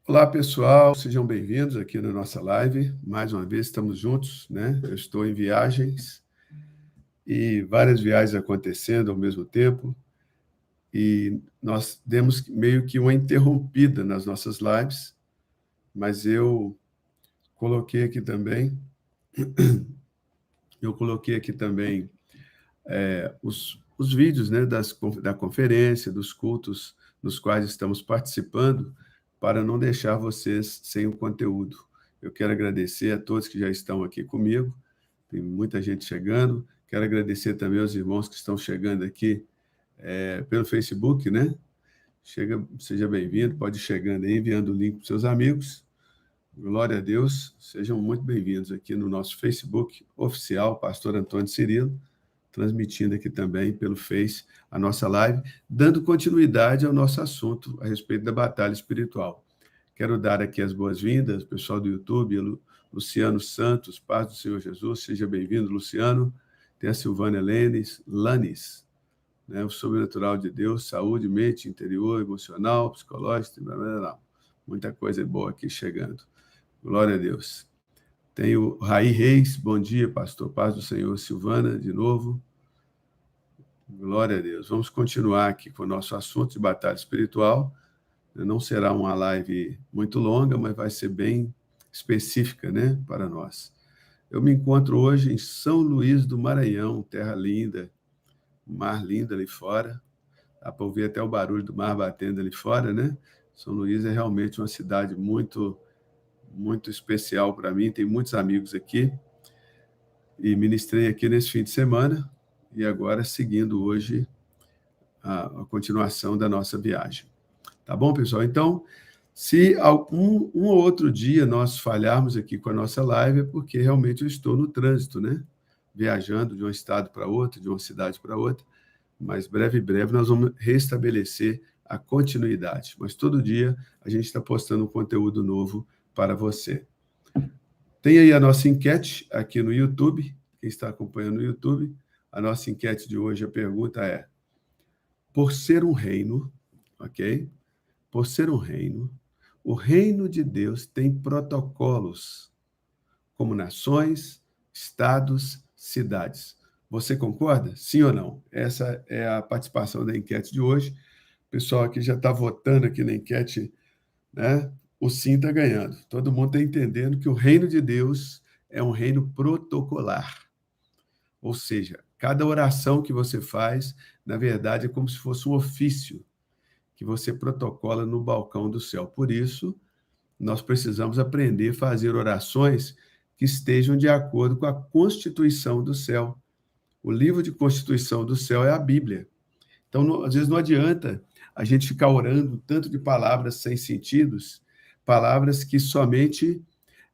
Olá, pessoal, sejam bem-vindos aqui na nossa live. Mais uma vez estamos juntos, né? Eu estou em viagens e várias viagens acontecendo ao mesmo tempo e nós demos meio que uma interrompida nas nossas lives, mas coloquei aqui também, eu coloquei aqui também os vídeos, né, da conferência, dos cultos nos quais estamos participando, para não deixar vocês sem o conteúdo. Eu quero agradecer a todos que já estão aqui comigo, tem muita gente chegando, quero agradecer também aos irmãos que estão chegando aqui pelo Facebook, né? Seja bem-vindo, pode ir chegando aí, enviando o link para os seus amigos. Glória a Deus, sejam muito bem-vindos aqui no nosso Facebook oficial, Pastor Antônio Cirilo, transmitindo aqui também pelo Face a nossa live, dando continuidade ao nosso assunto a respeito da batalha espiritual. Quero dar aqui as boas-vindas, pessoal do YouTube, Luciano Santos, paz do Senhor Jesus, seja bem-vindo, Luciano. Tem a Silvânia Lanes, né? O sobrenatural de Deus, saúde, mente, interior, emocional, psicológico, muita coisa boa aqui chegando. Glória a Deus. Tem o Raí Reis, bom dia, pastor, paz do Senhor, Silvana, de novo. Glória a Deus. Vamos continuar aqui com o nosso assunto de batalha espiritual. Não será uma live muito longa, mas vai ser bem específica, né, para nós. Eu me encontro hoje em São Luís do Maranhão, terra linda, mar lindo ali fora. Dá para ouvir até o barulho do mar batendo ali fora, né? São Luís é realmente uma cidade muito, muito especial para mim. Tem muitos amigos aqui. E ministrei aqui nesse fim de semana. E agora seguindo hoje a continuação da nossa viagem. Tá bom, pessoal? Então, se um ou outro dia nós falharmos aqui com a nossa live, é porque realmente eu estou no trânsito, né? Viajando de um estado para outro, de uma cidade para outra, mas breve nós vamos restabelecer a continuidade. Mas todo dia a gente está postando um conteúdo novo para você. Tem aí a nossa enquete aqui no YouTube, quem está acompanhando no YouTube, a nossa enquete de hoje, a pergunta é: por ser um reino, ok? Por ser um reino, o reino de Deus tem protocolos, como nações, estados, cidades. Você concorda? Sim ou não? Essa é a participação da enquete de hoje. O pessoal aqui já está votando aqui na enquete, né? O sim está ganhando. Todo mundo está entendendo que o reino de Deus é um reino protocolar. Ou seja, cada oração que você faz, na verdade, é como se fosse um ofício que você protocola no balcão do céu. Por isso, nós precisamos aprender a fazer orações que estejam de acordo com a Constituição do céu. O livro de Constituição do céu é a Bíblia. Então, às vezes, não adianta a gente ficar orando tanto de palavras sem sentidos, palavras que somente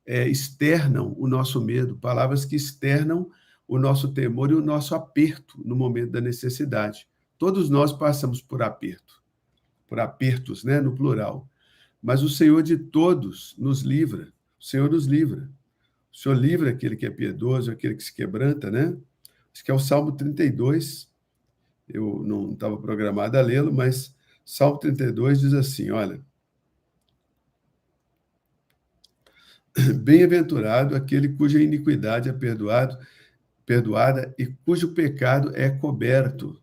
externam o nosso medo, palavras que externam o nosso temor e o nosso aperto no momento da necessidade. Todos nós passamos por apertos, né, no plural. Mas o Senhor de todos nos livra. O Senhor nos livra. O Senhor livra aquele que é piedoso, aquele que se quebranta, né? Acho que é o Salmo 32. Eu não estava programado a lê-lo, mas Salmo 32 diz assim, olha: bem-aventurado aquele cuja iniquidade é perdoada e cujo pecado é coberto.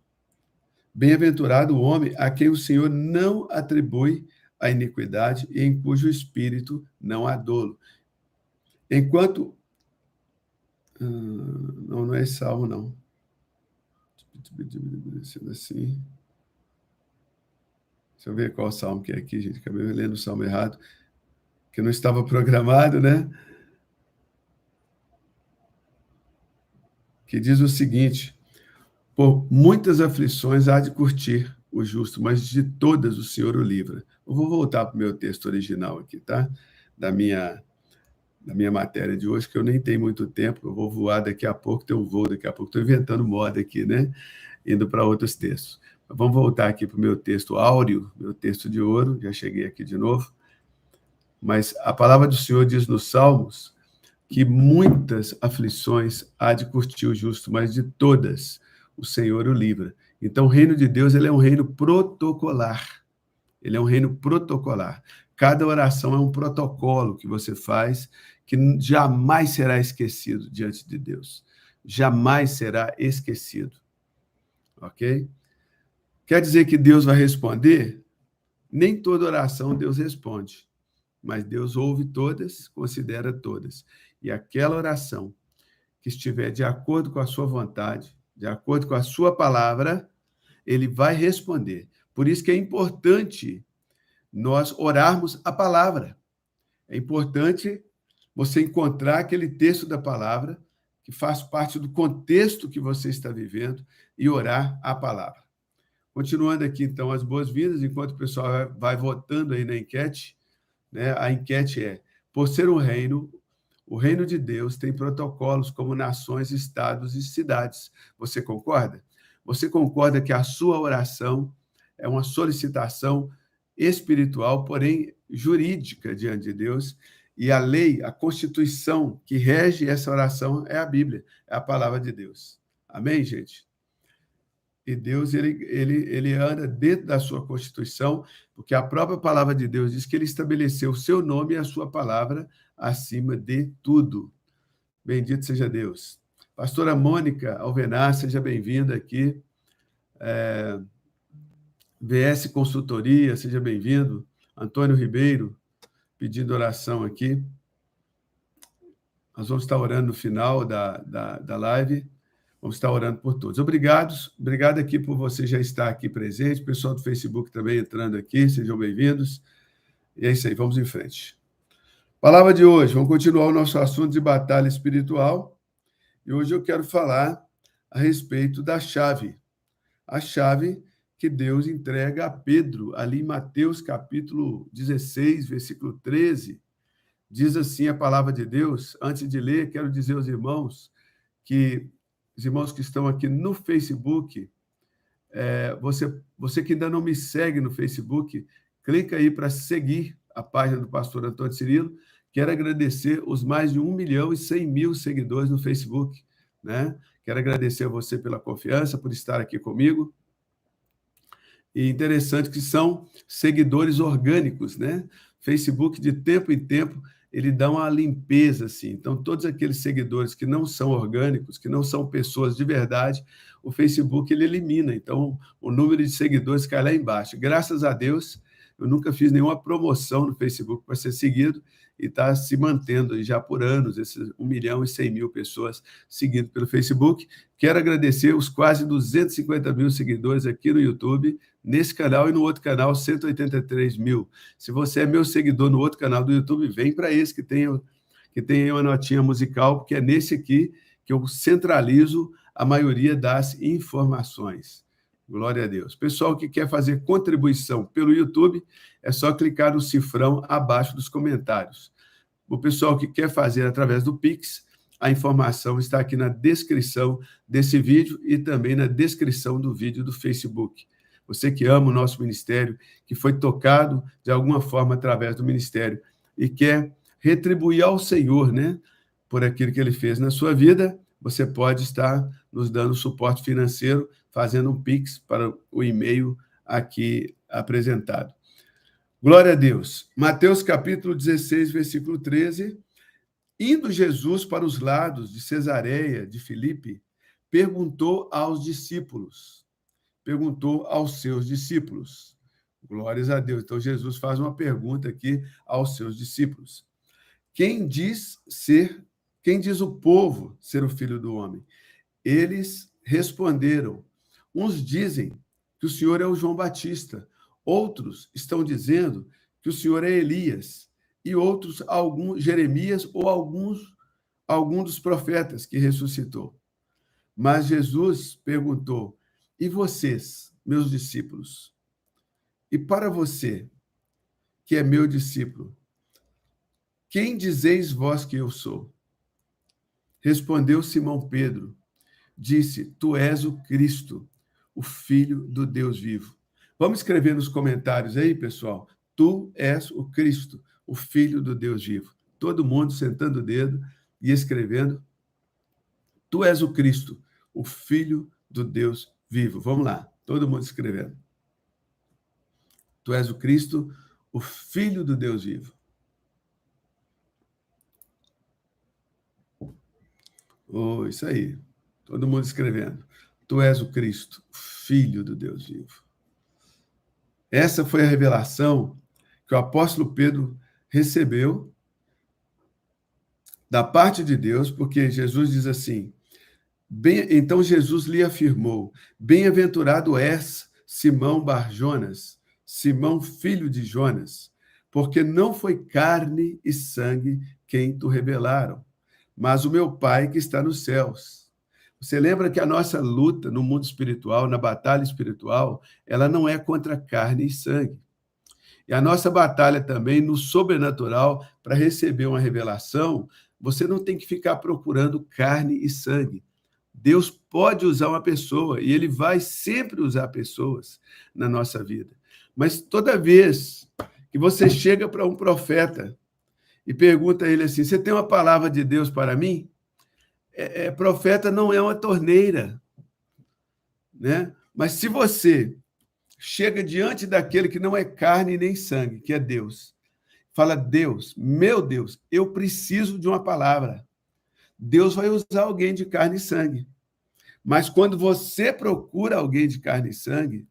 Bem-aventurado o homem a quem o Senhor não atribui a iniquidade e em cujo espírito não há dolo. Enquanto... não é esse salmo, não. Assim. Deixa eu ver qual salmo que é aqui, gente. Acabei lendo o salmo errado, que não estava programado, né? Que diz o seguinte: por muitas aflições há de curtir o justo, mas de todas o Senhor o livra. Eu vou voltar para o meu texto original aqui, tá? Da minha matéria de hoje, que eu nem tenho muito tempo, eu vou voar daqui a pouco, tem um voo daqui a pouco, estou inventando moda aqui, né? Indo para outros textos. Mas vamos voltar aqui para o meu texto áureo, meu texto de ouro, já cheguei aqui de novo. Mas a palavra do Senhor diz nos Salmos que muitas aflições há de curtir o justo, mas de todas o Senhor o livra. Então, o reino de Deus ele é um reino protocolar. Ele é um reino protocolar. Cada oração é um protocolo que você faz, que jamais será esquecido diante de Deus. Jamais será esquecido. Ok? Quer dizer que Deus vai responder? Nem toda oração Deus responde, mas Deus ouve todas, considera todas. E aquela oração que estiver de acordo com a sua vontade, de acordo com a sua palavra, ele vai responder. Por isso que é importante nós orarmos a palavra. É importante você encontrar aquele texto da palavra que faz parte do contexto que você está vivendo e orar a palavra. Continuando aqui, então, as boas-vindas, enquanto o pessoal vai votando aí na enquete, né? A enquete é: por ser um reino, o reino de Deus tem protocolos como nações, estados e cidades. Você concorda? Você concorda que a sua oração é uma solicitação espiritual, porém jurídica diante de Deus, e a lei, a constituição que rege essa oração é a Bíblia, é a palavra de Deus. Amém, gente? E Deus, ele anda dentro da sua Constituição, porque a própria palavra de Deus diz que ele estabeleceu o seu nome e a sua palavra acima de tudo. Bendito seja Deus. Pastora Mônica Alvenar, seja bem-vinda aqui. VS Consultoria, seja bem-vindo. Antônio Ribeiro, pedindo oração aqui. Nós vamos estar orando no final da live. Vamos estar orando por todos. Obrigado aqui por você já estar aqui presente. Pessoal do Facebook também entrando aqui, sejam bem-vindos. E é isso aí, vamos em frente. Palavra de hoje, vamos continuar o nosso assunto de batalha espiritual. E hoje eu quero falar a respeito da chave. A chave que Deus entrega a Pedro, ali em Mateus capítulo 16, versículo 13. Diz assim a palavra de Deus. Antes de ler, quero dizer aos irmãos que os irmãos que estão aqui no Facebook, você que ainda não me segue no Facebook, clica aí para seguir a página do pastor Antônio Cirilo. Quero agradecer os mais de 1.100.000 seguidores no Facebook, né? Quero agradecer a você pela confiança, por estar aqui comigo. E interessante que são seguidores orgânicos, né? Facebook, de tempo em tempo, ele dá uma limpeza, assim. Então, todos aqueles seguidores que não são orgânicos, que não são pessoas de verdade, o Facebook, ele elimina. Então, o número de seguidores cai lá embaixo. Graças a Deus, eu nunca fiz nenhuma promoção no Facebook para ser seguido e está se mantendo já por anos, esses 1.100.000 pessoas seguindo pelo Facebook. Quero agradecer os quase 250.000 seguidores aqui no YouTube, nesse canal e no outro canal, 183.000. Se você é meu seguidor no outro canal do YouTube, vem para esse que tem uma notinha musical, porque é nesse aqui que eu centralizo a maioria das informações. Glória a Deus. Pessoal que quer fazer contribuição pelo YouTube, é só clicar no cifrão abaixo dos comentários. O pessoal que quer fazer através do Pix, a informação está aqui na descrição desse vídeo e também na descrição do vídeo do Facebook. Você que ama o nosso ministério, que foi tocado de alguma forma através do ministério e quer retribuir ao Senhor, né, por aquilo que ele fez na sua vida, você pode estar nos dando suporte financeiro, fazendo um Pix para o e-mail aqui apresentado. Glória a Deus. Mateus capítulo 16, versículo 13. Indo Jesus para os lados de Cesareia de Filipe, perguntou aos seus discípulos. Glórias a Deus. Então, Jesus faz uma pergunta aqui aos seus discípulos. Quem diz o povo ser o Filho do Homem? Eles responderam. Uns dizem que o Senhor é o João Batista, outros estão dizendo que o Senhor é Elias, e outros, Jeremias ou algum dos profetas que ressuscitou. Mas Jesus perguntou: e vocês, meus discípulos? E para você, que é meu discípulo, quem dizeis vós que eu sou? Respondeu Simão Pedro, disse: tu és o Cristo, o Filho do Deus vivo. Vamos escrever nos comentários aí, pessoal. Tu és o Cristo, o Filho do Deus vivo. Todo mundo sentando o dedo e escrevendo: tu és o Cristo, o Filho do Deus vivo. Vamos lá, todo mundo escrevendo. Tu és o Cristo, o Filho do Deus vivo. Oh, isso aí. Todo mundo escrevendo. Tu és o Cristo, Filho do Deus vivo. Essa foi a revelação que o apóstolo Pedro recebeu da parte de Deus, porque Jesus diz assim, então Jesus lhe afirmou, bem-aventurado és, Simão Bar-Jonas, Simão filho de Jonas, porque não foi carne e sangue quem te revelaram, mas o meu Pai que está nos céus. Você lembra que a nossa luta no mundo espiritual, na batalha espiritual, ela não é contra carne e sangue. E a nossa batalha também no sobrenatural, para receber uma revelação, você não tem que ficar procurando carne e sangue. Deus pode usar uma pessoa, e ele vai sempre usar pessoas na nossa vida. Mas toda vez que você chega para um profeta e pergunta a ele assim, você tem uma palavra de Deus para mim? Profeta não é uma torneira, né? Mas se você chega diante daquele que não é carne nem sangue, que é Deus, fala, Deus, meu Deus, eu preciso de uma palavra. Deus vai usar alguém de carne e sangue. Mas quando você procura alguém de carne e sangue,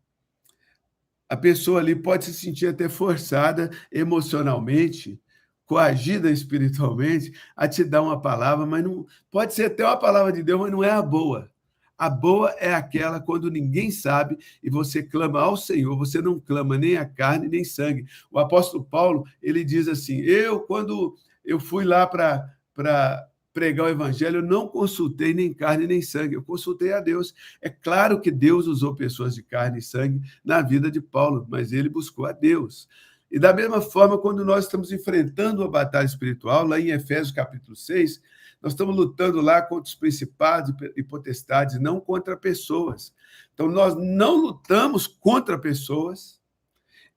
a pessoa ali pode se sentir até forçada emocionalmente, coagida espiritualmente, a te dar uma palavra, mas não pode ser até uma palavra de Deus, mas não é a boa. A boa é aquela quando ninguém sabe e você clama ao Senhor, você não clama nem a carne nem sangue. O apóstolo Paulo, ele diz assim, quando eu fui lá para pregar o evangelho, eu não consultei nem carne nem sangue, eu consultei a Deus. É claro que Deus usou pessoas de carne e sangue na vida de Paulo, mas ele buscou a Deus. E da mesma forma, quando nós estamos enfrentando uma batalha espiritual, lá em Efésios capítulo 6, nós estamos lutando lá contra os principados e potestades, não contra pessoas. Então, nós não lutamos contra pessoas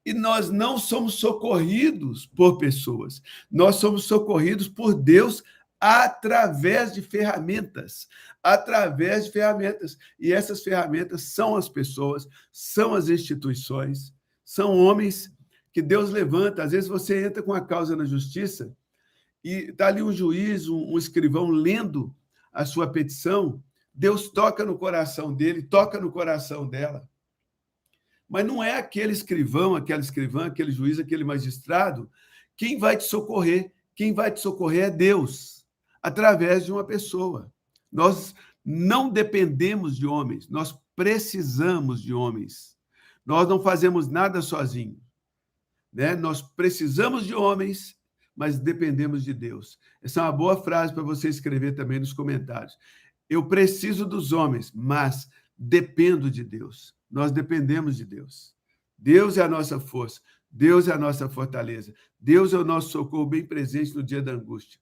e nós não somos socorridos por pessoas. Nós somos socorridos por Deus através de ferramentas. Através de ferramentas. E essas ferramentas são as pessoas, são as instituições, são homens que Deus levanta. Às vezes você entra com a causa na justiça e está ali um juiz, um escrivão lendo a sua petição, Deus toca no coração dele, toca no coração dela. Mas não é aquele escrivão, aquela escrivã, aquele juiz, aquele magistrado, quem vai te socorrer. Quem vai te socorrer é Deus, através de uma pessoa. Nós não dependemos de homens, nós precisamos de homens. Nós não fazemos nada sozinhos, né? Nós precisamos de homens, mas dependemos de Deus. Essa é uma boa frase para você escrever também nos comentários. Eu preciso dos homens, mas dependo de Deus. Nós dependemos de Deus. Deus é a nossa força, Deus é a nossa fortaleza, Deus é o nosso socorro bem presente no dia da angústia.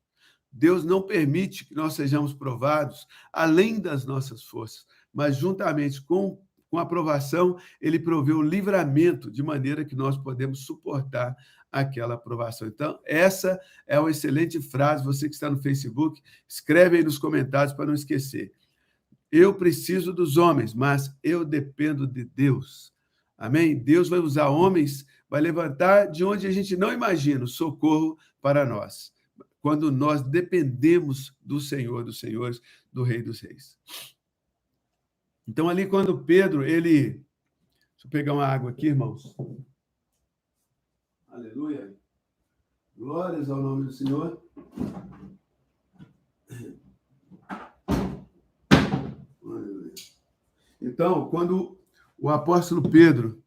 Deus não permite que nós sejamos provados além das nossas forças, mas juntamente com a aprovação, ele provê o livramento, de maneira que nós podemos suportar aquela aprovação. Então, essa é uma excelente frase. Você que está no Facebook, escreve aí nos comentários para não esquecer. Eu preciso dos homens, mas eu dependo de Deus. Amém? Deus vai usar homens, vai levantar de onde a gente não imagina o socorro para nós, quando nós dependemos do Senhor dos Senhores, do Rei dos Reis. Então, ali, quando Pedro, ele... Deixa eu pegar uma água aqui, irmãos. Aleluia. Glórias ao nome do Senhor. Aleluia. Então, quando o apóstolo Pedro,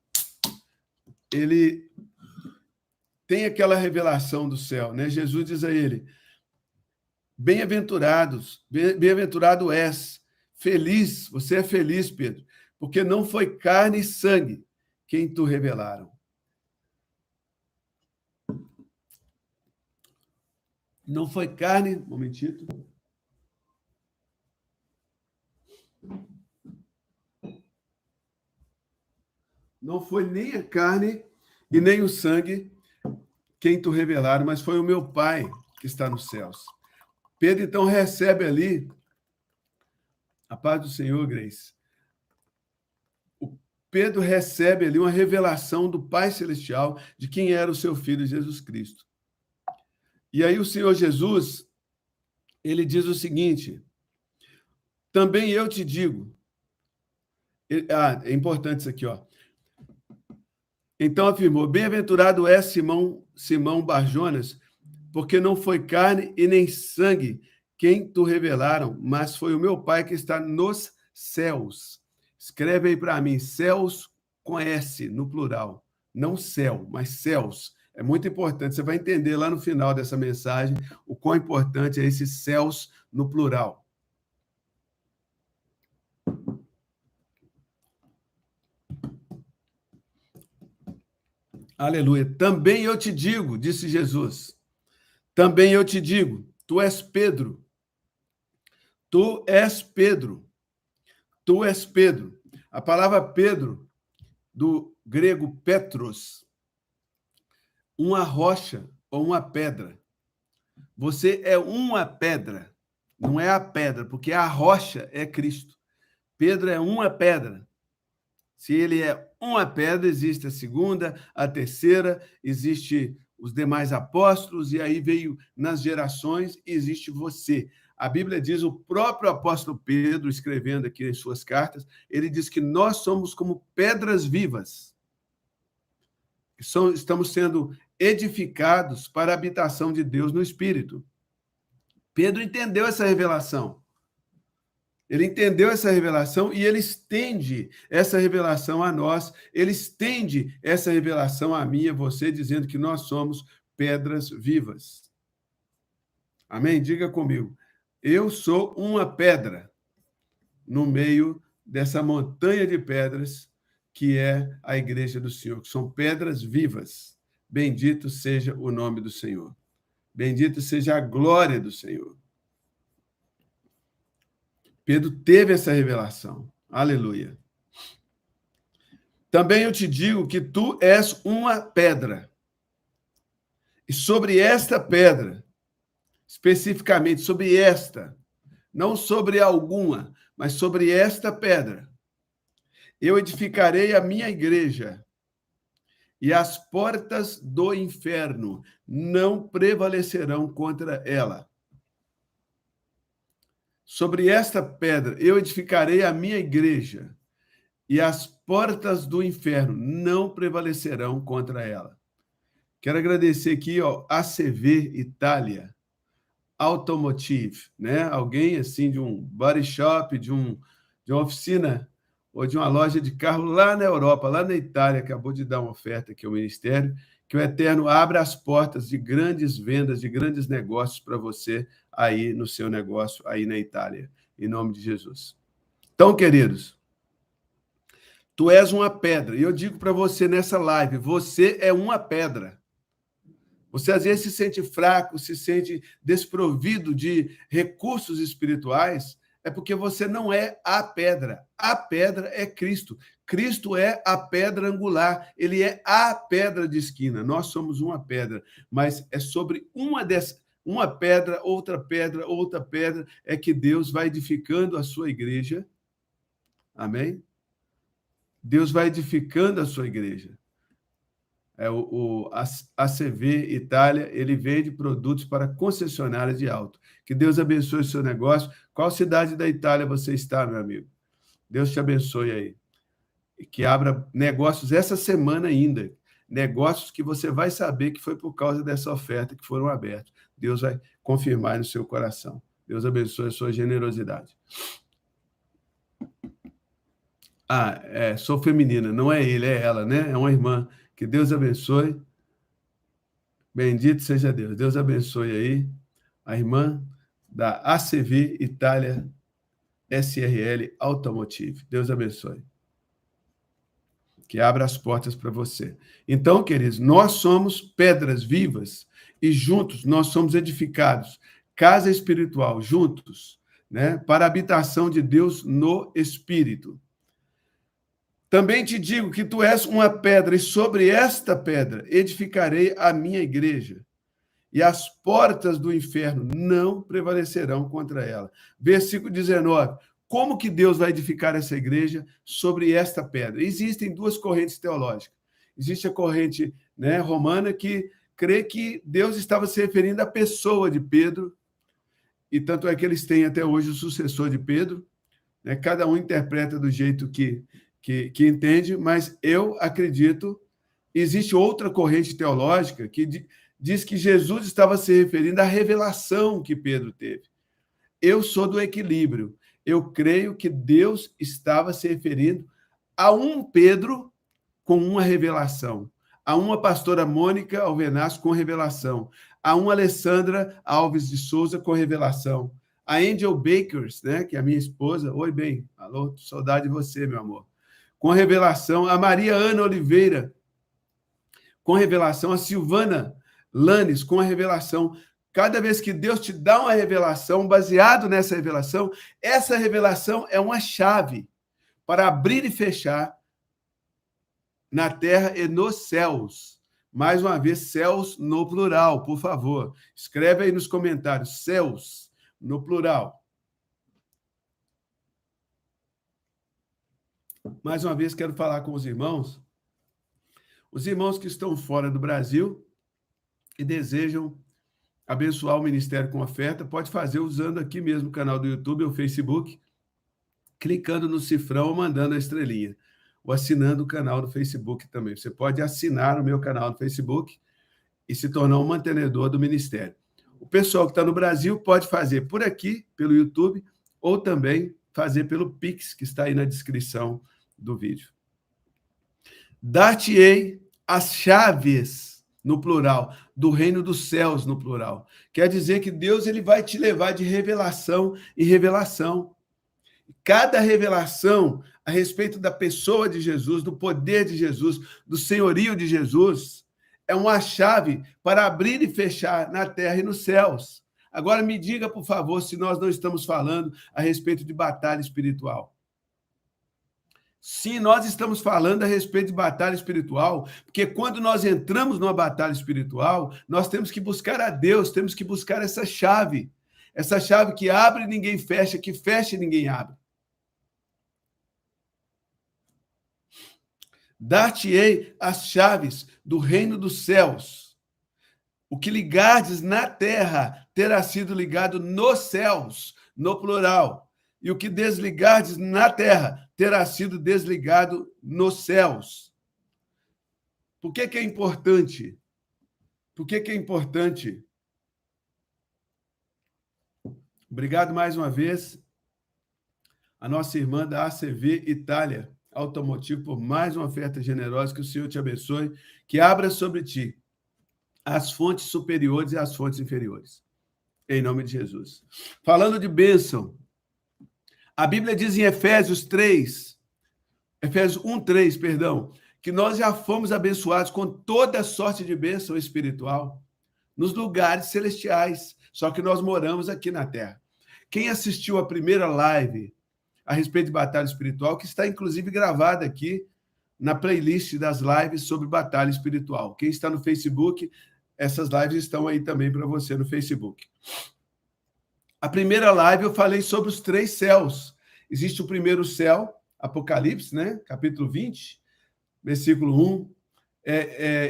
ele tem aquela revelação do céu, né? Jesus diz a ele, bem-aventurado és, feliz, você é feliz, Pedro, porque não foi carne e sangue quem te revelaram. Não foi carne, um momentito. Não foi nem a carne e nem o sangue quem te revelaram, mas foi o meu Pai que está nos céus. Pedro, então, recebe ali a paz do Senhor, Grace. Pedro recebe ali uma revelação do Pai Celestial de quem era o seu Filho Jesus Cristo. E aí o Senhor Jesus, ele diz o seguinte: também eu te digo. É importante isso aqui, ó. Então afirmou: bem-aventurado é Simão Barjonas, porque não foi carne e nem sangue quem tu revelaram, mas foi o meu Pai que está nos céus. Escreve aí para mim, céus com S, no plural. Não céu, mas céus. É muito importante. Você vai entender lá no final dessa mensagem o quão importante é esses céus no plural. Aleluia. Também eu te digo, disse Jesus. Também eu te digo, tu és Pedro. Tu és Pedro. Tu és Pedro. A palavra Pedro, do grego Petros, uma rocha ou uma pedra. Você é uma pedra, não é a pedra, porque a rocha é Cristo. Pedro é uma pedra. Se ele é uma pedra, existe a segunda, a terceira, existe os demais apóstolos, e aí veio nas gerações, existe você. A Bíblia diz, o próprio apóstolo Pedro, escrevendo aqui em suas cartas, ele diz que nós somos como pedras vivas. Estamos sendo edificados para a habitação de Deus no Espírito. Pedro entendeu essa revelação. Ele entendeu essa revelação e ele estende essa revelação a nós, ele estende essa revelação a mim e a você, dizendo que nós somos pedras vivas. Amém? Diga comigo. Eu sou uma pedra no meio dessa montanha de pedras que é a igreja do Senhor, que são pedras vivas. Bendito seja o nome do Senhor. Bendito seja a glória do Senhor. Pedro teve essa revelação. Aleluia. Também eu te digo que tu és uma pedra. E sobre esta pedra, especificamente sobre esta, não sobre alguma, mas sobre esta pedra, eu edificarei a minha igreja, e as portas do inferno não prevalecerão contra ela. Sobre esta pedra eu edificarei a minha igreja, e as portas do inferno não prevalecerão contra ela. Quero agradecer aqui, ó, ACV Itália, Automotive, né? Alguém assim de um body shop, de uma oficina ou de uma loja de carro lá na Europa, lá na Itália, acabou de dar uma oferta aqui ao Ministério, que o Eterno abra as portas de grandes vendas, de grandes negócios para você aí no seu negócio, aí na Itália, em nome de Jesus. Então, queridos, tu és uma pedra, e eu digo para você nessa live, você é uma pedra. Você às vezes se sente fraco, se sente desprovido de recursos espirituais, é porque você não é a pedra. A pedra é Cristo. Cristo é a pedra angular, ele é a pedra de esquina. Nós somos uma pedra, mas é sobre uma pedra, outra pedra, é que Deus vai edificando a sua igreja. Amém? Deus vai edificando a sua igreja. O ACV Itália, ele vende produtos para concessionárias de auto. Que Deus abençoe o seu negócio. Qual cidade da Itália você está, meu amigo? Deus te abençoe aí. E que abra negócios essa semana ainda. Negócios que você vai saber que foi por causa dessa oferta que foram abertos. Deus vai confirmar no seu coração. Deus abençoe a sua generosidade. Sou feminina, não é ele, é ela, né? É uma irmã. Que Deus abençoe. Bendito seja Deus. Deus abençoe aí a irmã da ACV Itália SRL Automotive. Deus abençoe. Que abra as portas para você. Então, queridos, nós somos pedras vivas e juntos nós somos edificados. Casa espiritual, juntos, né? Para a habitação de Deus no Espírito. Também te digo que tu és uma pedra, e sobre esta pedra edificarei a minha igreja, e as portas do inferno não prevalecerão contra ela. Versículo 19. como que Deus vai edificar essa igreja sobre esta pedra? Existem duas correntes teológicas. Existe a corrente, né, romana que crê que Deus estava se referindo à pessoa de Pedro, e tanto é que eles têm até hoje o sucessor de Pedro, né? Cada um interpreta do jeito que entende, mas eu acredito, existe outra corrente teológica que diz que Jesus estava se referindo à revelação que Pedro teve. Eu sou do equilíbrio. Eu creio que Deus estava se referindo a um Pedro com uma revelação, a uma pastora Mônica Alvenasso com revelação, a uma Alessandra Alves de Souza com revelação, a Angel Bakers, né, que é a minha esposa, oi, bem, alô, saudade de você, meu amor, com revelação, a Maria Ana Oliveira com revelação, a Silvana Lanes com a revelação. Cada vez que Deus te dá uma revelação, baseado nessa revelação, essa revelação é uma chave para abrir e fechar na terra e nos céus. Mais uma vez, céus no plural, por favor. Escreve aí nos comentários, céus no plural. Mais uma vez, quero falar com os irmãos que estão fora do Brasil e desejam abençoar o ministério com oferta, pode fazer usando aqui mesmo o canal do YouTube ou Facebook, clicando no cifrão ou mandando a estrelinha, ou assinando o canal do Facebook também. Você pode assinar o meu canal no Facebook e se tornar um mantenedor do ministério. O pessoal que está no Brasil pode fazer por aqui, pelo YouTube, ou também fazer pelo Pix, que está aí na descrição do vídeo. Dar-te-ei as chaves, no plural, do reino dos céus, no plural. Quer dizer que Deus ele vai te levar de revelação em revelação. Cada revelação a respeito da pessoa de Jesus, do poder de Jesus, do senhorio de Jesus, é uma chave para abrir e fechar na terra e nos céus. Agora me diga, por favor, se nós não estamos falando a respeito de batalha espiritual. Sim, nós estamos falando a respeito de batalha espiritual, porque quando nós entramos numa batalha espiritual, nós temos que buscar a Deus, temos que buscar essa chave que abre e ninguém fecha, que fecha e ninguém abre. Dar-te-ei as chaves do reino dos céus. O que ligardes na terra terá sido ligado nos céus, no plural. E o que desligardes na terra terá sido desligado nos céus. Por que é importante? Por que é importante? Obrigado mais uma vez a nossa irmã da ACV Itália Automotivo por mais uma oferta generosa. Que o Senhor te abençoe, que abra sobre ti as fontes superiores e as fontes inferiores. Em nome de Jesus. Falando de bênção, a Bíblia diz em Efésios 1:3, perdão, que nós já fomos abençoados com toda sorte de bênção espiritual nos lugares celestiais, só que nós moramos aqui na terra. Quem assistiu a primeira live a respeito de batalha espiritual, que está inclusive gravada aqui na playlist das lives sobre batalha espiritual. Quem está no Facebook, essas lives estão aí também para você no Facebook. A primeira live eu falei sobre os 3 céus. Existe o primeiro céu, Apocalipse, né? Capítulo 20, versículo 1.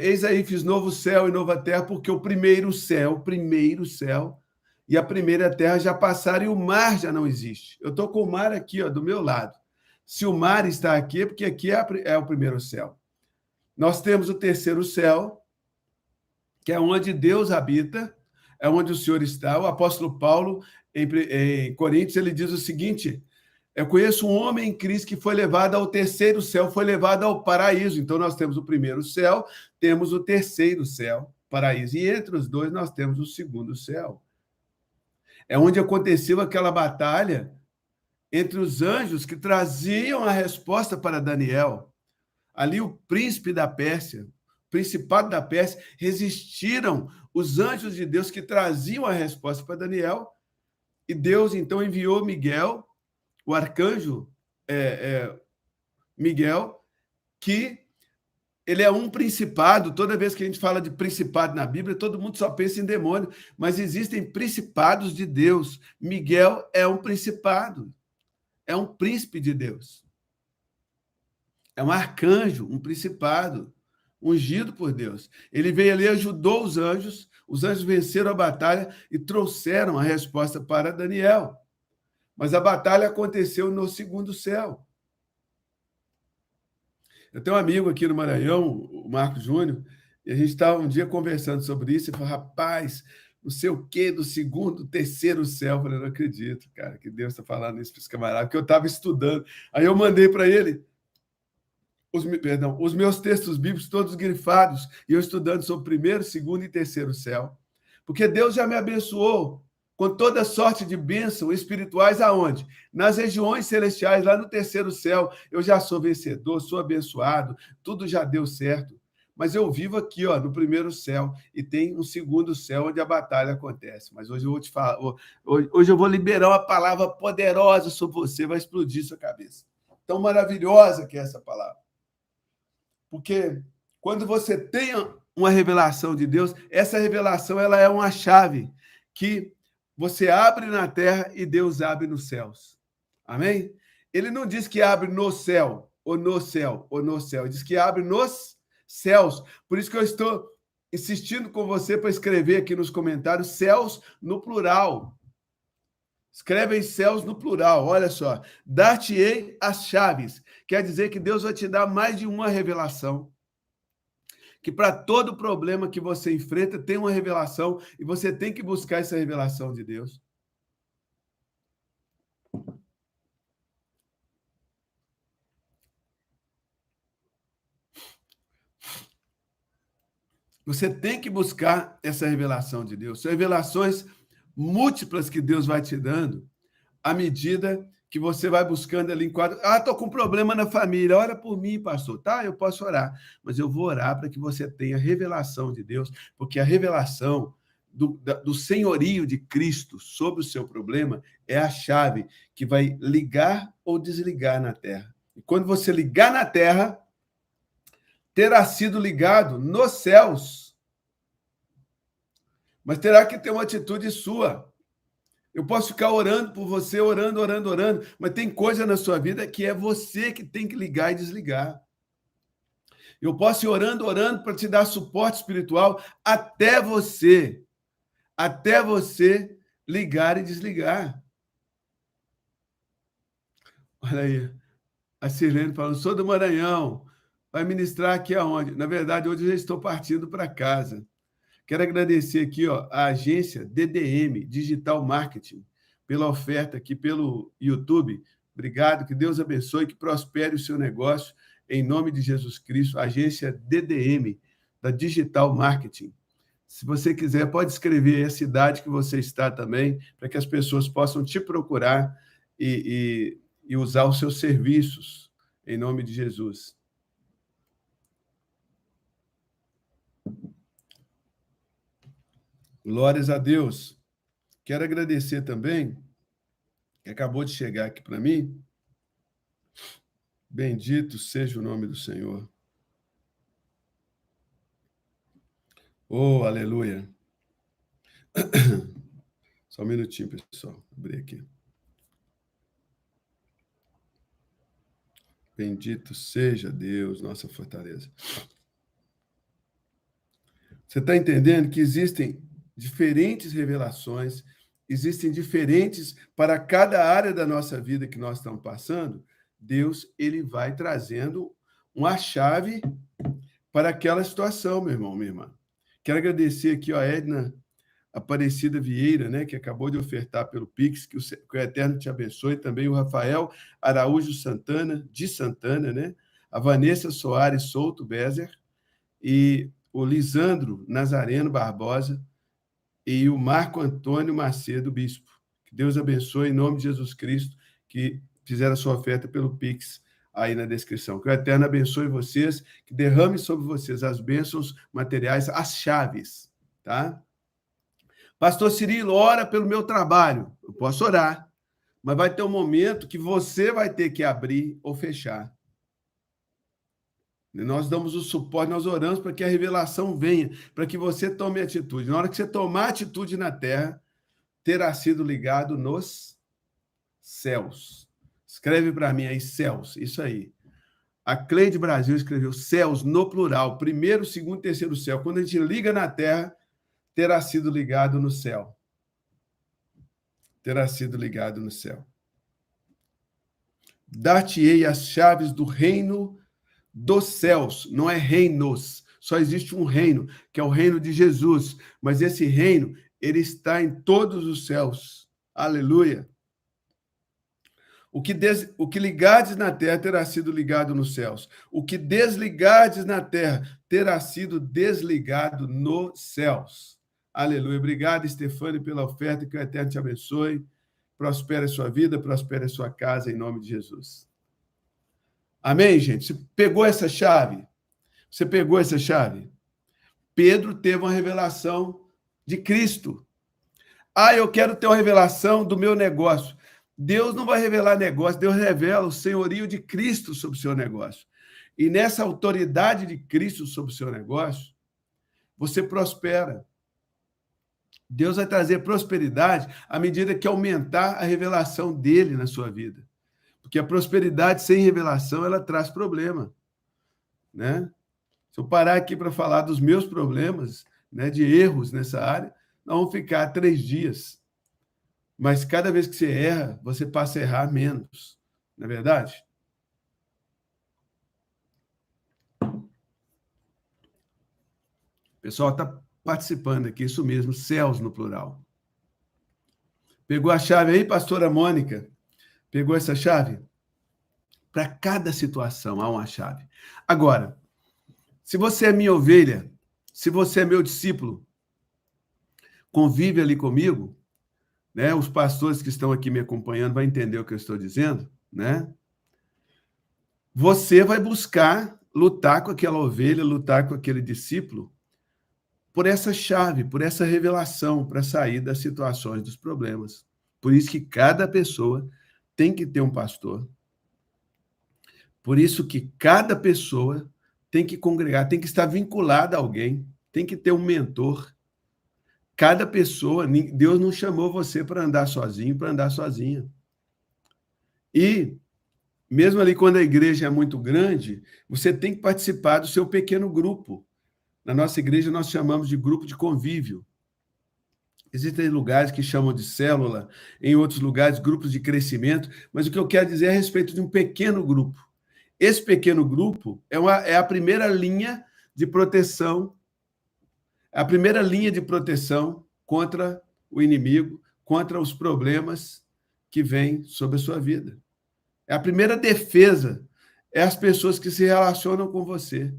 Eis aí, fiz novo céu e nova terra, porque o primeiro céu e a primeira terra já passaram e o mar já não existe. Eu estou com o mar aqui, ó, do meu lado. Se o mar está aqui, é porque aqui é o primeiro céu. Nós temos o terceiro céu, que é onde Deus habita, é onde o Senhor está. O apóstolo Paulo, em Coríntios, ele diz o seguinte: eu conheço um homem em Cristo que foi levado ao terceiro céu, foi levado ao paraíso. Então, nós temos o primeiro céu, temos o terceiro céu, paraíso. E entre os dois, nós temos o segundo céu. É onde aconteceu aquela batalha entre os anjos que traziam a resposta para Daniel. Ali, o príncipe da Pérsia, principado da Pérsia, resistiram os anjos de Deus que traziam a resposta para Daniel. E Deus, então, enviou Miguel, o arcanjo Miguel, que ele é um principado. Toda vez que a gente fala de principado na Bíblia, todo mundo só pensa em demônio, mas existem principados de Deus. Miguel é um principado. é um príncipe de Deus. É um arcanjo, um principado, ungido por Deus. Ele veio ali, ajudou os anjos venceram a batalha e trouxeram a resposta para Daniel. Mas a batalha aconteceu no segundo céu. Eu tenho um amigo aqui no Maranhão, o Marcos Júnior, e a gente estava um dia conversando sobre isso, e falou, rapaz, não sei o quê, do segundo, terceiro céu. Eu falei, não acredito, cara, que Deus está falando isso para os camaradas, porque eu estava estudando. Aí eu mandei para ele os meus textos bíblicos todos grifados, e eu estudando sobre primeiro, segundo e terceiro céu. Porque Deus já me abençoou com toda sorte de bênçãos espirituais aonde? Nas regiões celestiais, lá no terceiro céu. Eu já sou vencedor, sou abençoado, tudo já deu certo. Mas eu vivo aqui, ó, no primeiro céu, e tem um segundo céu onde a batalha acontece. Mas hoje eu vou te falar, hoje eu vou liberar uma palavra poderosa sobre você, vai explodir sua cabeça. Tão maravilhosa que é essa palavra. Porque quando você tem uma revelação de Deus, essa revelação ela é uma chave que você abre na terra e Deus abre nos céus. Amém? Ele não diz que abre no céu, ou no céu, ou no céu. Ele diz que abre nos céus. Por isso que eu estou insistindo com você para escrever aqui nos comentários céus no plural. Escreve em céus no plural, olha só. Dar-te-ei as chaves. Quer dizer que Deus vai te dar mais de uma revelação. Que para todo problema que você enfrenta tem uma revelação e você tem que buscar essa revelação de Deus. Você tem que buscar essa revelação de Deus. São revelações múltiplas que Deus vai te dando à medida que você vai buscando ali em quadro. Ah, estou com um problema na família. Ora por mim, pastor. Tá, eu posso orar. Mas eu vou orar para que você tenha revelação de Deus, porque a revelação do senhorio de Cristo sobre o seu problema é a chave que vai ligar ou desligar na terra. E quando você ligar na terra, terá sido ligado nos céus. Mas terá que ter uma atitude sua. Eu posso ficar orando por você, orando, mas tem coisa na sua vida que é você que tem que ligar e desligar. Eu posso ir orando para te dar suporte espiritual até você ligar e desligar. Olha aí, a Sirlene falando, sou do Maranhão, vai ministrar aqui aonde? Na verdade, hoje eu já estou partindo para casa. Quero agradecer aqui, ó, a agência DDM, Digital Marketing, pela oferta aqui pelo YouTube. Obrigado, que Deus abençoe, que prospere o seu negócio, em nome de Jesus Cristo. Agência DDM, da Digital Marketing. Se você quiser, pode escrever a cidade que você está também, para que as pessoas possam te procurar e usar os seus serviços, em nome de Jesus. Glórias a Deus. Quero agradecer também, que acabou de chegar aqui para mim. Bendito seja o nome do Senhor. Oh, aleluia. Só um minutinho, pessoal. Vou abrir aqui. Bendito seja Deus, nossa fortaleza. Você está entendendo que existem diferentes revelações, existem diferentes para cada área da nossa vida que nós estamos passando. Deus, ele vai trazendo uma chave para aquela situação, meu irmão, minha irmã. Quero agradecer aqui a Edna Aparecida Vieira, né, que acabou de ofertar pelo Pix, que o Eterno te abençoe, também o Rafael Araújo Santana, de Santana, né, a Vanessa Soares Souto Bezer, e o Lisandro Nazareno Barbosa e o Marco Antônio Macedo Bispo. Que Deus abençoe em nome de Jesus Cristo, que fizeram a sua oferta pelo Pix aí na descrição. Que o Eterno abençoe vocês, que derrame sobre vocês as bênçãos materiais, as chaves, tá? Pastor Cirilo, ora pelo meu trabalho. Eu posso orar, mas vai ter um momento que você vai ter que abrir ou fechar. Nós damos o suporte, nós oramos para que a revelação venha, para que você tome atitude. Na hora que você tomar atitude na terra, terá sido ligado nos céus. Escreve para mim aí, céus, isso aí. A Cleide Brasil escreveu céus no plural, primeiro, segundo, terceiro céu. Quando a gente liga na terra, terá sido ligado no céu. Terá sido ligado no céu. Dar-te-ei as chaves do reino dos céus, não é reinos. Só existe um reino, que é o reino de Jesus. Mas esse reino, ele está em todos os céus. Aleluia. O que ligardes na terra terá sido ligado nos céus. O que desligardes na terra terá sido desligado nos céus. Aleluia. Obrigado, Stefane, pela oferta. Que o Eterno te abençoe. Prospere a sua vida, prospere a sua casa, em nome de Jesus. Amém, gente? Você pegou essa chave? Você pegou essa chave? Pedro teve uma revelação de Cristo. Eu quero ter uma revelação do meu negócio. Deus não vai revelar negócio, Deus revela o senhorio de Cristo sobre o seu negócio. E nessa autoridade de Cristo sobre o seu negócio, você prospera. Deus vai trazer prosperidade à medida que aumentar a revelação dele na sua vida. Porque a prosperidade sem revelação, ela traz problema, né? Se eu parar aqui para falar dos meus problemas, né, de erros nessa área, nós vamos ficar 3 dias. Mas cada vez que você erra, você passa a errar menos. Não é verdade? O pessoal está participando aqui, isso mesmo, céus no plural. Pegou a chave aí, pastora Mônica? Pegou essa chave? Para cada situação há uma chave. Agora, se você é minha ovelha, se você é meu discípulo, convive ali comigo, né? Os pastores que estão aqui me acompanhando vão entender o que eu estou dizendo, né? Você vai buscar lutar com aquela ovelha, lutar com aquele discípulo por essa chave, por essa revelação, para sair das situações, dos problemas. Por isso que cada pessoa tem que ter um pastor. Por isso que cada pessoa tem que congregar, tem que estar vinculada a alguém, tem que ter um mentor. Cada pessoa, Deus não chamou você para andar sozinho, para andar sozinha. E, mesmo ali quando a igreja é muito grande, você tem que participar do seu pequeno grupo. Na nossa igreja, nós chamamos de grupo de convívio. Existem lugares que chamam de célula, em outros lugares, grupos de crescimento, mas o que eu quero dizer é a respeito de um pequeno grupo. Esse pequeno grupo é a primeira linha de proteção, a primeira linha de proteção contra o inimigo, contra os problemas que vêm sobre a sua vida. É a primeira defesa, é as pessoas que se relacionam com você.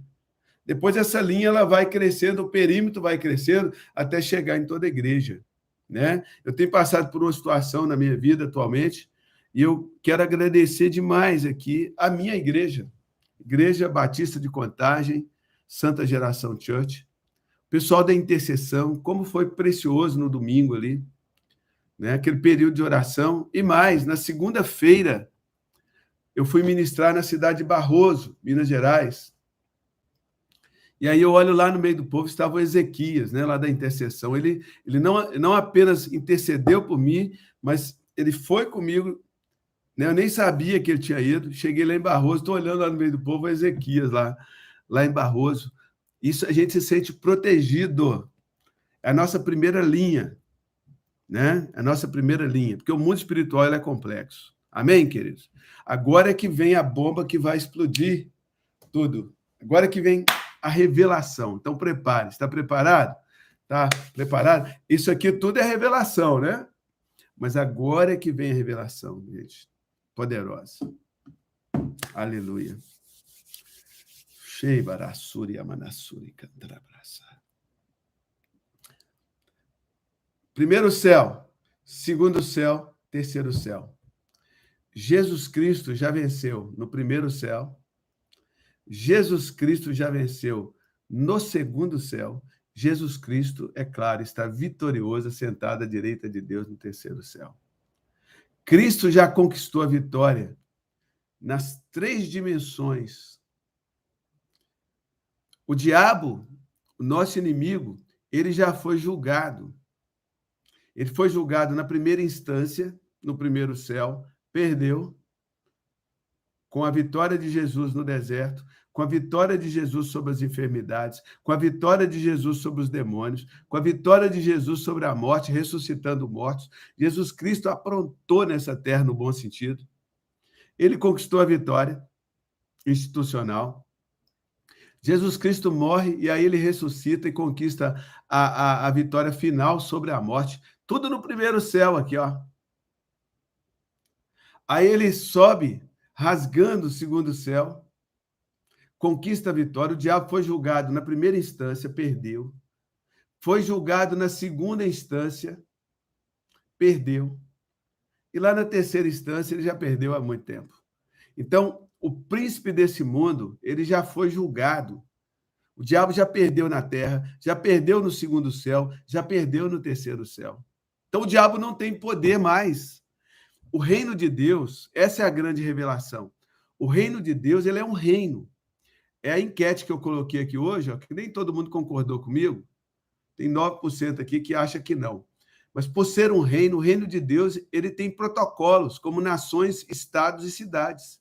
Depois essa linha ela vai crescendo, o perímetro vai crescendo até chegar em toda a igreja, né? Eu tenho passado por uma situação na minha vida atualmente e eu quero agradecer demais aqui a minha igreja, Igreja Batista de Contagem, Santa Geração Church, pessoal da intercessão, como foi precioso no domingo ali, né? Aquele período de oração. E mais, na segunda-feira, eu fui ministrar na cidade de Barroso, Minas Gerais. E aí eu olho lá no meio do povo, estava o Ezequias, né, lá da intercessão. Ele não apenas intercedeu por mim, mas ele foi comigo, né? Eu nem sabia que ele tinha ido. Cheguei lá em Barroso, estou olhando lá no meio do povo, o Ezequias lá em Barroso. Isso a gente se sente protegido. É a nossa primeira linha, né? A nossa primeira linha, porque o mundo espiritual ele é complexo. Amém, queridos? Agora é que vem a bomba que vai explodir tudo. Agora é que vem a revelação. Então, prepare. Está preparado? Está preparado? Isso aqui tudo é revelação, né? Mas agora é que vem a revelação, gente. Poderosa. Aleluia. Sheibarassuri amanassuri cantrabraça. Primeiro céu, segundo céu, terceiro céu. Jesus Cristo já venceu no primeiro céu. Jesus Cristo já venceu no segundo céu. Jesus Cristo, é claro, está vitorioso, sentado à direita de Deus no terceiro céu. Cristo já conquistou a vitória nas 3 dimensões. O diabo, o nosso inimigo, ele já foi julgado. Ele foi julgado na primeira instância, no primeiro céu, perdeu. com a vitória de Jesus no deserto, com a vitória de Jesus sobre as enfermidades, com a vitória de Jesus sobre os demônios, com a vitória de Jesus sobre a morte, ressuscitando mortos. Jesus Cristo aprontou nessa terra no bom sentido. Ele conquistou a vitória institucional. Jesus Cristo morre e aí ele ressuscita e conquista a vitória final sobre a morte. Tudo no primeiro céu aqui, ó. Aí ele sobe, rasgando o segundo céu, conquista a vitória. O diabo foi julgado na primeira instância, perdeu. Foi julgado na segunda instância, perdeu. E lá na terceira instância, ele já perdeu há muito tempo. Então, o príncipe desse mundo, ele já foi julgado. O diabo já perdeu na terra, já perdeu no segundo céu, já perdeu no terceiro céu. Então, o diabo não tem poder mais. O reino de Deus, essa é a grande revelação. O reino de Deus, ele é um reino. É a enquete que eu coloquei aqui hoje, ó, que nem todo mundo concordou comigo. Tem 9% aqui que acha que não. Mas por ser um reino, o reino de Deus, ele tem protocolos, como nações, estados e cidades.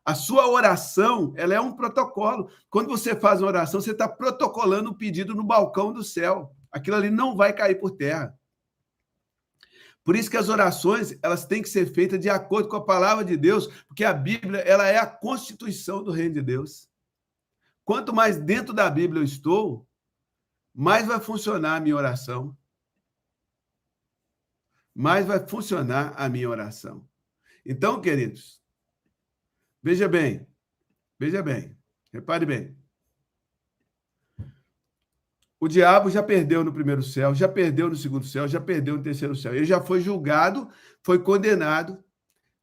A sua oração, ela é um protocolo. Quando você faz uma oração, você está protocolando um pedido no balcão do céu. Aquilo ali não vai cair por terra. Por isso que as orações, elas têm que ser feitas de acordo com a palavra de Deus, porque a Bíblia, ela é a constituição do reino de Deus. Quanto mais dentro da Bíblia eu estou, mais vai funcionar a minha oração. Mais vai funcionar a minha oração. Então, queridos, veja bem, repare bem. O diabo já perdeu no primeiro céu, já perdeu no segundo céu, já perdeu no terceiro céu. Ele já foi julgado, foi condenado,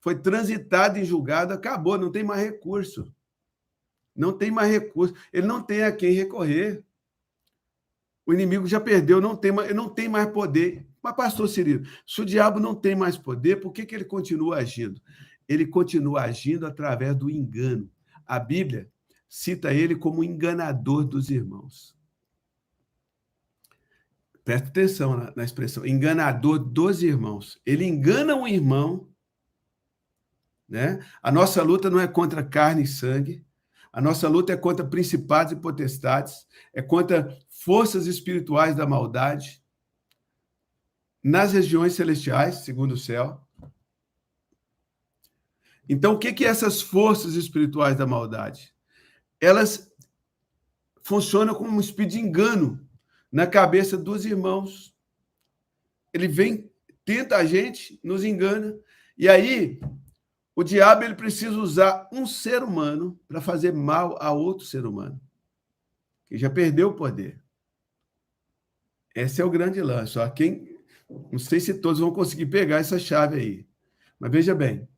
foi transitado em julgado, acabou, não tem mais recurso. Não tem mais recurso. Ele não tem a quem recorrer. O inimigo já perdeu, não tem mais poder. Mas, pastor Cirilo, se o diabo não tem mais poder, por que ele continua agindo? Ele continua agindo através do engano. A Bíblia cita ele como enganador dos irmãos. Presta atenção na expressão, enganador dos irmãos. Ele engana um irmão, né? A nossa luta não é contra carne e sangue, a nossa luta é contra principados e potestades, é contra forças espirituais da maldade, nas regiões celestiais, segundo o céu. Então, o que essas forças espirituais da maldade? Elas funcionam como um espírito de engano na cabeça dos irmãos. Ele vem, tenta a gente, nos engana, e aí o diabo ele precisa usar um ser humano para fazer mal a outro ser humano, que já perdeu o poder. Esse é o grande lance. Ó. Não sei se todos vão conseguir pegar essa chave aí, mas veja bem,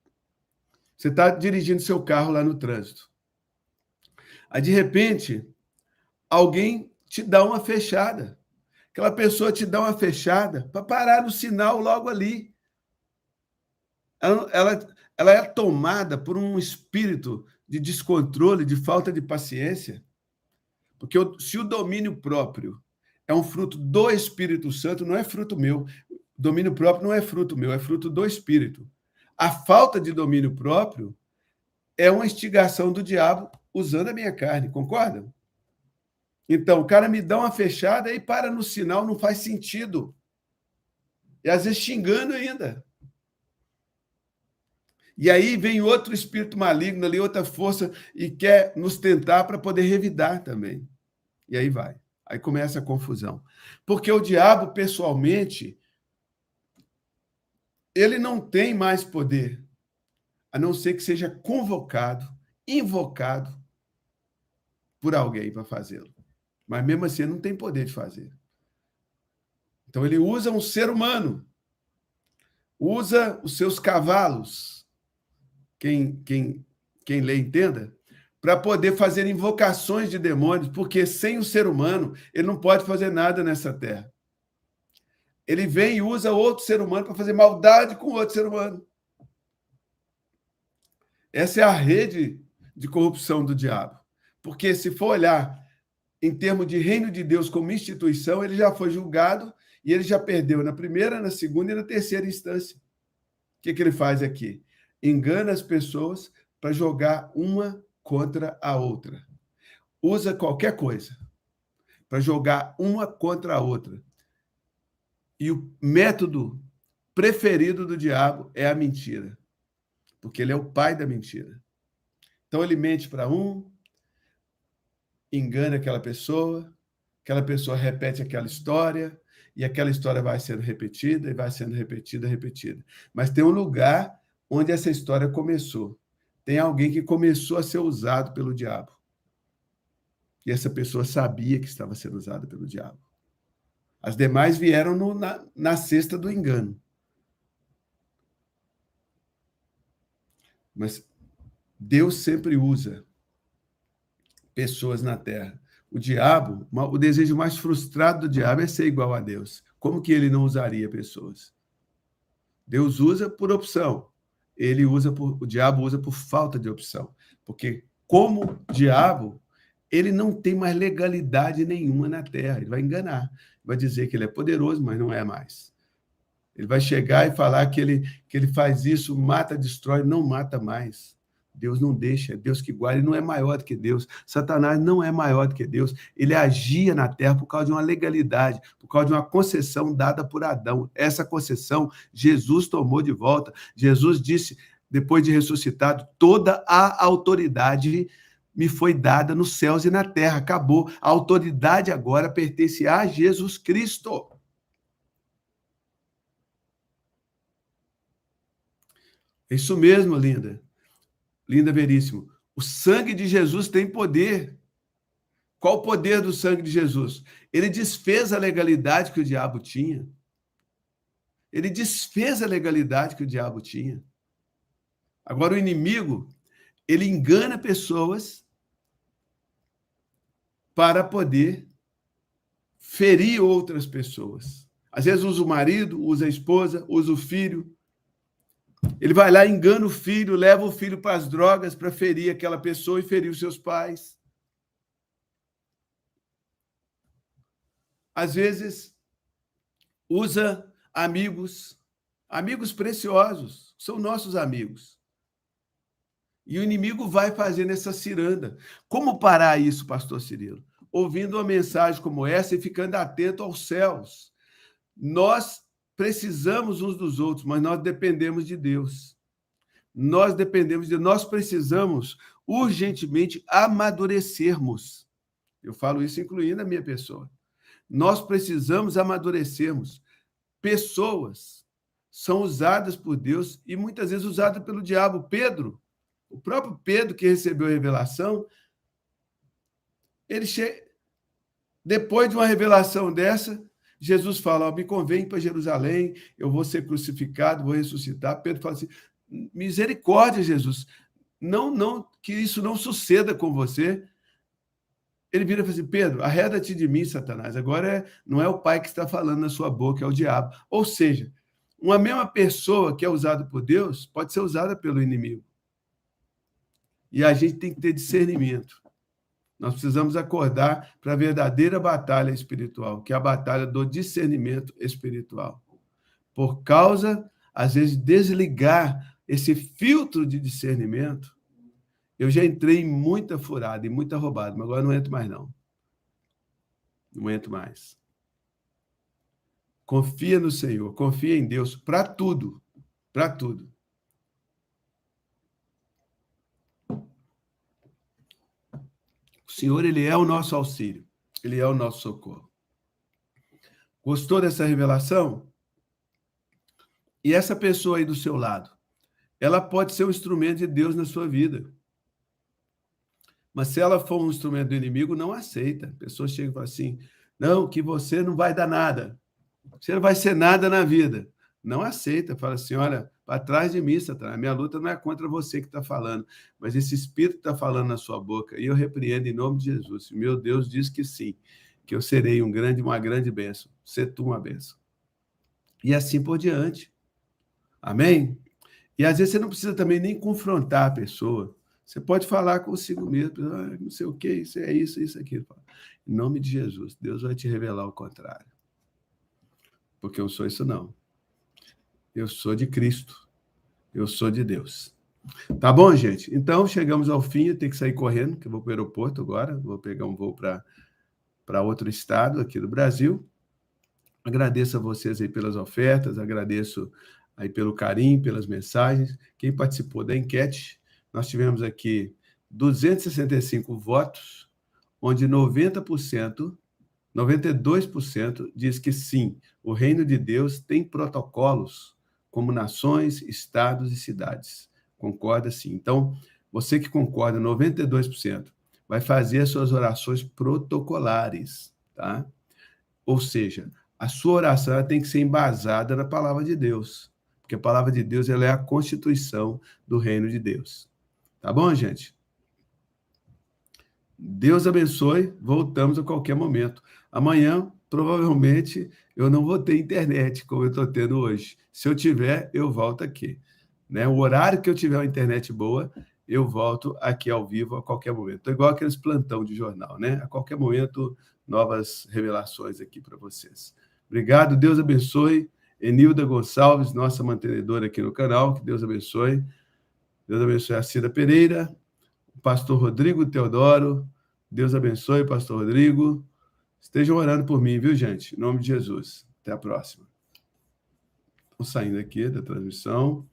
você está dirigindo seu carro lá no trânsito. Aí, de repente, alguém te dá uma fechada. Aquela pessoa te dá uma fechada para parar no sinal logo ali. Ela é tomada por um espírito de descontrole, de falta de paciência. Porque se o domínio próprio é um fruto do Espírito Santo, não é fruto meu. Domínio próprio não é fruto meu, é fruto do Espírito. A falta de domínio próprio é uma instigação do diabo usando a minha carne, concordam? Então, o cara me dá uma fechada e para no sinal, não faz sentido. E às vezes xingando ainda. E aí vem outro espírito maligno ali, outra força, e quer nos tentar para poder revidar também. E aí vai. Aí começa a confusão. Porque o diabo, pessoalmente, ele não tem mais poder, a não ser que seja convocado, invocado por alguém para fazê-lo. Mas mesmo assim, ele não tem poder de fazer. Então, ele usa um ser humano, usa os seus cavalos, quem lê entenda, para poder fazer invocações de demônios, porque sem o ser humano, ele não pode fazer nada nessa terra. Ele vem e usa outro ser humano para fazer maldade com outro ser humano. Essa é a rede de corrupção do diabo. Porque se for olhar em termos de reino de Deus como instituição, ele já foi julgado e ele já perdeu na primeira, na segunda e na terceira instância. O que ele faz aqui? Engana as pessoas para jogar uma contra a outra. Usa qualquer coisa para jogar uma contra a outra. E o método preferido do diabo é a mentira, porque ele é o pai da mentira. Então ele mente para um, engana aquela pessoa repete aquela história, e aquela história vai sendo repetida, e vai sendo repetida, repetida. Mas tem um lugar onde essa história começou. Tem alguém que começou a ser usado pelo diabo. E essa pessoa sabia que estava sendo usada pelo diabo. As demais vieram na cesta do engano. Mas Deus sempre usa pessoas na terra. O diabo, o desejo mais frustrado do diabo é ser igual a Deus. Como que ele não usaria pessoas? Deus usa por opção. O diabo usa por falta de opção. Porque, como diabo, ele não tem mais legalidade nenhuma na terra. Ele vai enganar. Vai dizer que ele é poderoso, mas não é mais. Ele vai chegar e falar que ele faz isso, mata, destrói, não mata mais. Deus não deixa, é Deus que guarda, ele não é maior do que Deus. Satanás não é maior do que Deus. Ele agia na terra por causa de uma legalidade, por causa de uma concessão dada por Adão. Essa concessão, Jesus tomou de volta. Jesus disse, depois de ressuscitado, toda a autoridade me foi dada nos céus e na terra. Acabou. A autoridade agora pertence a Jesus Cristo. É isso mesmo, linda. Linda Veríssimo. O sangue de Jesus tem poder. Qual o poder do sangue de Jesus? Ele desfez a legalidade que o diabo tinha. Ele desfez a legalidade que o diabo tinha. Agora, o inimigo, ele engana pessoas para poder ferir outras pessoas. Às vezes usa o marido, usa a esposa, usa o filho. Ele vai lá, engana o filho, leva o filho para as drogas para ferir aquela pessoa e ferir os seus pais. Às vezes, usa amigos preciosos, são nossos amigos. E o inimigo vai fazendo essa ciranda. Como parar isso, pastor Cirilo? Ouvindo uma mensagem como essa e ficando atento aos céus. Nós precisamos uns dos outros, mas nós dependemos de Deus. Nós precisamos urgentemente amadurecermos. Eu falo isso incluindo a minha pessoa. Nós precisamos amadurecermos. Pessoas são usadas por Deus e muitas vezes usadas pelo diabo. O próprio Pedro que recebeu a revelação, depois de uma revelação dessa, Jesus fala, me convém para Jerusalém, eu vou ser crucificado, vou ressuscitar. Pedro fala assim, misericórdia, Jesus, não, que isso não suceda com você. Ele vira e fala assim, Pedro, arreda-te de mim, Satanás. Agora não é o pai que está falando na sua boca, é o diabo. Ou seja, uma mesma pessoa que é usada por Deus pode ser usada pelo inimigo. E a gente tem que ter discernimento. Nós precisamos acordar para a verdadeira batalha espiritual, que é a batalha do discernimento espiritual. Por causa, às vezes, desligar esse filtro de discernimento, eu já entrei em muita furada, em muita roubada, mas agora não entro mais, não. Não entro mais. Confia no Senhor, confia em Deus para tudo, para tudo. O Senhor, ele é o nosso auxílio, ele é o nosso socorro. Gostou dessa revelação? E essa pessoa aí do seu lado, ela pode ser um instrumento de Deus na sua vida. Mas se ela for um instrumento do inimigo, não aceita. A pessoa chega e fala assim, não, que você não vai dar nada. Você não vai ser nada na vida. Não aceita. Fala assim, olha, para trás de mim, Satanás. A minha luta não é contra você que está falando, mas esse espírito está falando na sua boca. E eu repreendo em nome de Jesus. Meu Deus diz que sim, que eu serei uma grande bênção. Ser tu uma bênção. E assim por diante. Amém? E às vezes você não precisa também nem confrontar a pessoa. Você pode falar consigo mesmo, não sei o que, isso é isso, aquilo. Em nome de Jesus, Deus vai te revelar o contrário. Porque eu sou isso não. Eu sou de Cristo. Eu sou de Deus. Tá bom, gente? Então, chegamos ao fim, eu tenho que sair correndo, que eu vou para o aeroporto agora, vou pegar um voo para outro estado aqui do Brasil. Agradeço a vocês aí pelas ofertas, agradeço aí pelo carinho, pelas mensagens. Quem participou da enquete, nós tivemos aqui 265 votos, onde 90%, 92% diz que sim, o reino de Deus tem protocolos como nações, estados e cidades. Concorda, sim. Então, você que concorda, 92%, vai fazer as suas orações protocolares, tá? Ou seja, a sua oração ela tem que ser embasada na palavra de Deus, porque a palavra de Deus ela é a constituição do reino de Deus. Tá bom, gente? Deus abençoe. Voltamos a qualquer momento. Amanhã, provavelmente, eu não vou ter internet como eu estou tendo hoje. Se eu tiver, eu volto aqui. Né? O horário que eu tiver uma internet boa, eu volto aqui ao vivo a qualquer momento. Estou igual aqueles plantão de jornal, né? A qualquer momento, novas revelações aqui para vocês. Obrigado, Deus abençoe. Enilda Gonçalves, nossa mantenedora aqui no canal, que Deus abençoe. Deus abençoe a Cida Pereira, o pastor Rodrigo Teodoro. Deus abençoe, pastor Rodrigo. Estejam orando por mim, viu, gente? Em nome de Jesus. Até a próxima. Estou saindo aqui da transmissão.